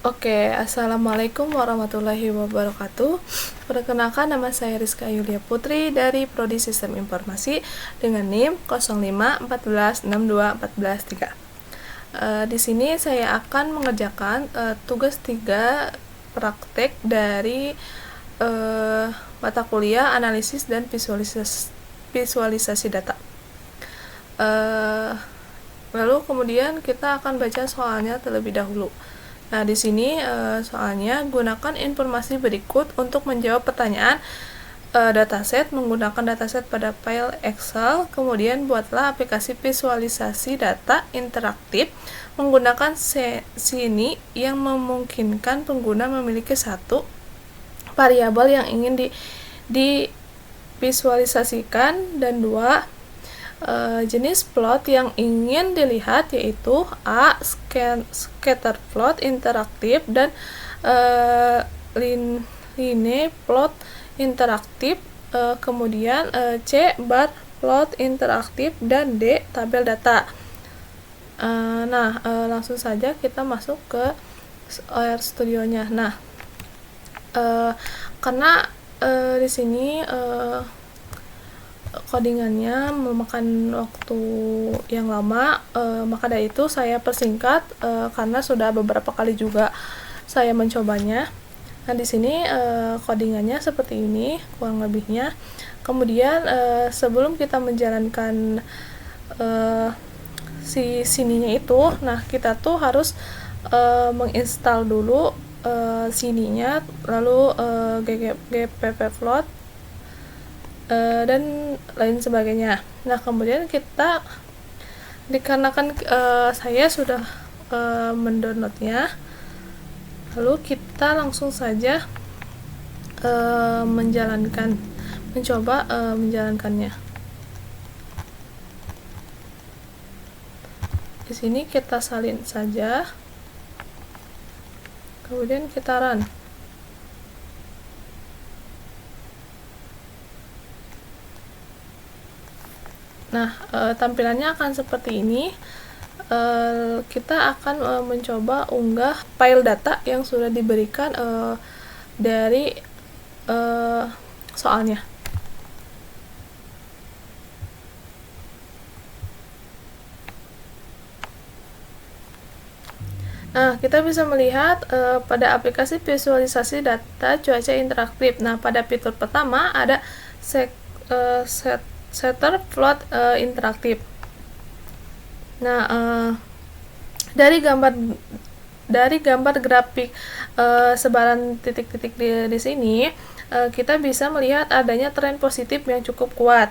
Oke, Assalamualaikum warahmatullahi wabarakatuh. Perkenalkan, nama saya Rizka Yulia Putri dari Prodi Sistem Informasi dengan NIM 0514621413. Di sini saya akan mengerjakan tugas 3 praktek dari mata kuliah analisis dan visualisasi data. Lalu kemudian kita akan baca soalnya terlebih dahulu. Nah, di sini soalnya gunakan informasi berikut untuk menjawab pertanyaan dataset menggunakan dataset pada file Excel. Kemudian buatlah aplikasi visualisasi data interaktif menggunakan sini yang memungkinkan pengguna memiliki satu variabel yang ingin divisualisasikan dan dua jenis plot yang ingin dilihat, yaitu A. Scatter plot interaktif dan line plot interaktif, kemudian C. bar plot interaktif, dan D. tabel data. Langsung saja kita masuk ke Air Studio-nya. Nah, karena di sini codingannya memakan waktu yang lama, maka dari itu saya persingkat karena sudah beberapa kali juga saya mencobanya. Nah, di sini codingannya seperti ini kurang lebihnya. Kemudian sebelum kita menjalankan sininya itu, nah kita tuh harus menginstal dulu sininya, lalu ggplot dan lain sebagainya. Nah, kemudian kita dikarenakan saya sudah mendownloadnya, lalu kita langsung saja mencoba menjalankannya. Di sini kita salin saja, kemudian kita run. Nah, tampilannya akan seperti ini. Kita akan mencoba unggah file data yang sudah diberikan dari soalnya. Nah, kita bisa melihat pada aplikasi visualisasi data cuaca interaktif. Nah, pada fitur pertama ada scatter plot interaktif. Nah, dari gambar grafik sebaran titik-titik di sini, kita bisa melihat adanya tren positif yang cukup kuat.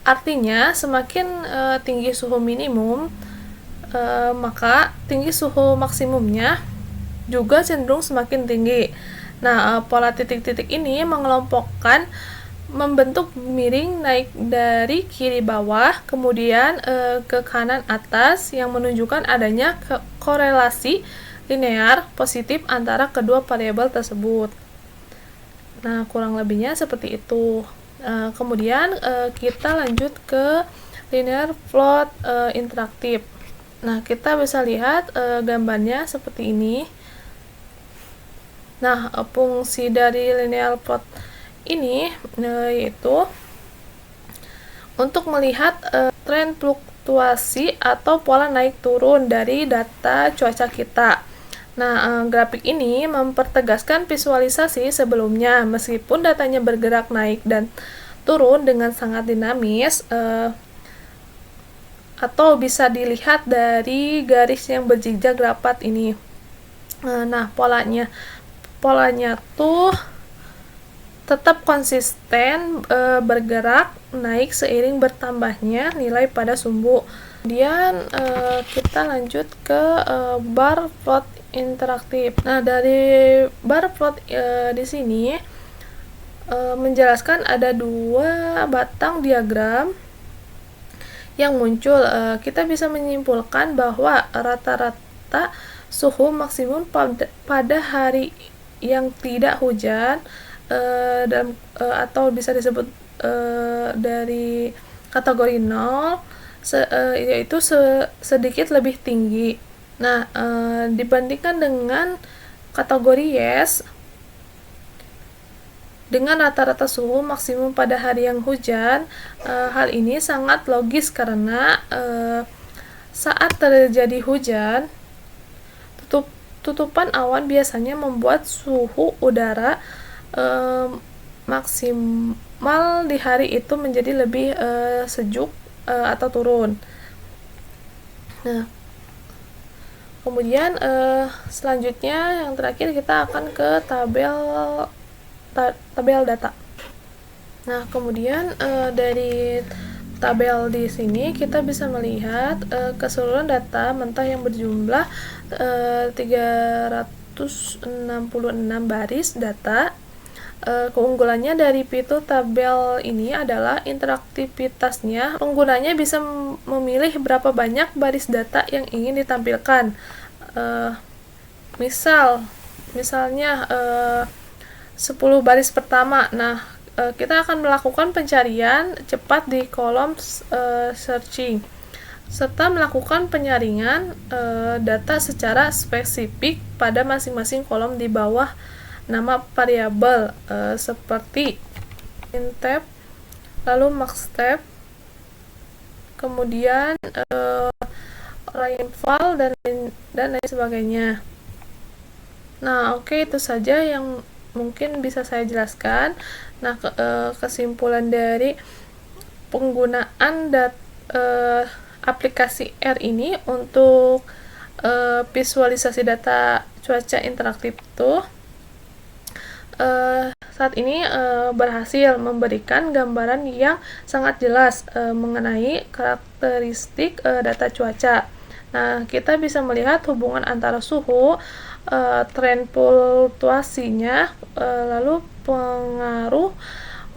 Artinya, semakin tinggi suhu minimum, maka tinggi suhu maksimumnya juga cenderung semakin tinggi. Nah, pola titik-titik ini mengelompokkan membentuk miring naik dari kiri bawah kemudian ke kanan atas yang menunjukkan adanya korelasi linear positif antara kedua variabel tersebut. Nah, kurang lebihnya seperti itu. Kemudian kita lanjut ke linear plot interaktif. Nah, kita bisa lihat gambarnya seperti ini. Nah, fungsi dari linear plot ini yaitu untuk melihat tren fluktuasi atau pola naik turun dari data cuaca kita. Nah, grafik ini mempertegaskan visualisasi sebelumnya. Meskipun datanya bergerak naik dan turun dengan sangat dinamis, atau bisa dilihat dari garis yang berjejak rapat ini. Nah, polanya tuh tetap konsisten bergerak naik seiring bertambahnya nilai pada sumbu. Kemudian kita lanjut ke bar plot interaktif. Nah, dari bar plot di sini menjelaskan ada dua batang diagram yang muncul. Kita bisa menyimpulkan bahwa rata-rata suhu maksimum pada hari yang tidak hujan atau bisa disebut dari kategori 0 yaitu sedikit lebih tinggi. Nah, dibandingkan dengan kategori yes dengan rata-rata suhu maksimum pada hari yang hujan. Hal ini sangat logis karena saat terjadi hujan, tutupan awan biasanya membuat suhu udara maksimal di hari itu menjadi lebih sejuk atau turun. Nah, kemudian selanjutnya yang terakhir kita akan ke tabel data. Nah, kemudian dari tabel di sini kita bisa melihat keseluruhan data mentah yang berjumlah 366 baris data. Keunggulannya dari fitur tabel ini adalah interaktivitasnya. Penggunanya bisa memilih berapa banyak baris data yang ingin ditampilkan. Misalnya 10 baris pertama. Nah, kita akan melakukan pencarian cepat di kolom searching serta melakukan penyaringan data secara spesifik pada masing-masing kolom di bawah nama variabel seperti min_tab, lalu max_tab, kemudian rainfall dan lain sebagainya. Nah, oke, itu saja yang mungkin bisa saya jelaskan. Nah, kesimpulan dari penggunaan aplikasi R ini untuk visualisasi data cuaca interaktif itu saat ini berhasil memberikan gambaran yang sangat jelas mengenai karakteristik data cuaca. Nah, kita bisa melihat hubungan antara suhu, tren fluktuasinya, lalu pengaruh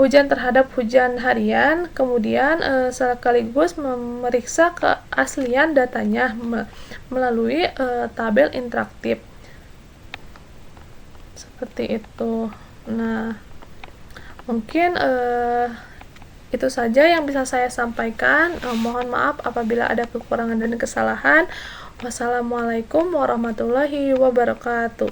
hujan terhadap hujan harian, kemudian sekaligus memeriksa keaslian datanya melalui tabel interaktif. Seperti itu. Nah, mungkin itu saja yang bisa saya sampaikan. Mohon maaf apabila ada kekurangan dan kesalahan. Wassalamualaikum warahmatullahi wabarakatuh.